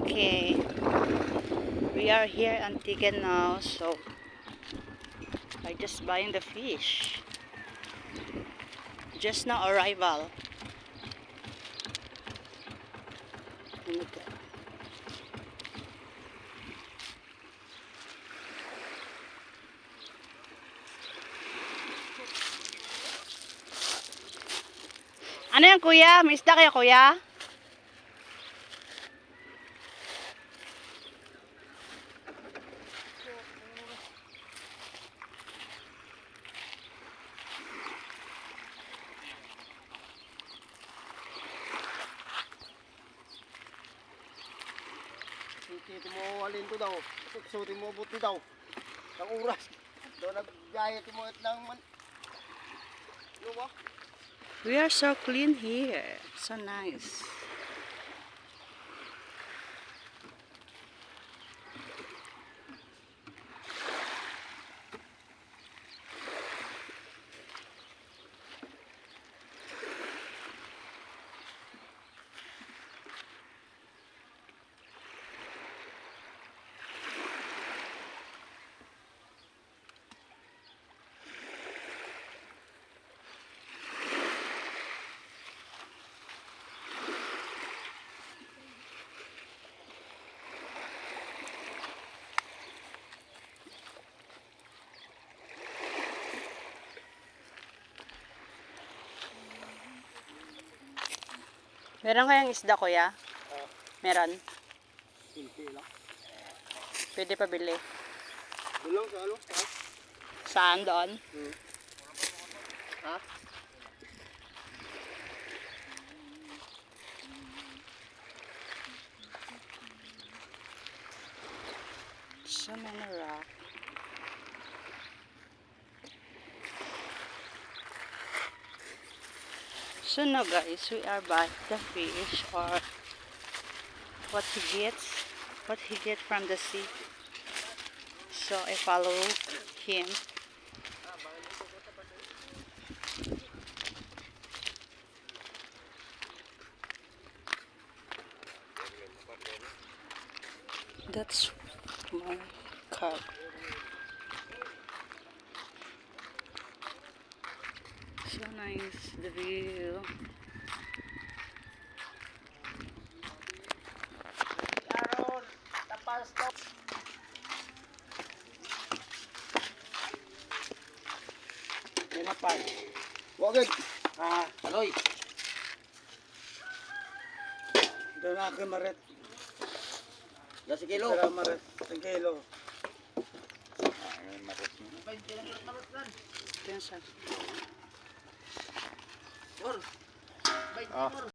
Okay, we are here in Antigua now, so I just buying the fish. Just now arrival. Ano yan kuya? May isda kayo kuya? Titi mo alin ko daw. Suti mo buti daw. Ang oras. Daw nagjaya mo at lang man. Luwa. We are so clean here. So nice. Meron kayang isda kuya? Meron. Hindi lang. Pwede pa bili. Dulang sa ano? Ha? Saan doon? Ha? So many rock. So now guys, we are buying the fish or what he gets from the sea. So I follow him. That's my car. So nice, the view. Aron, tapas to. Pinapan. Wagad. Aloy. Doon na ako maret. 10 kilo. Pero maret. 10 kilo. Maret. Yan siya. Or.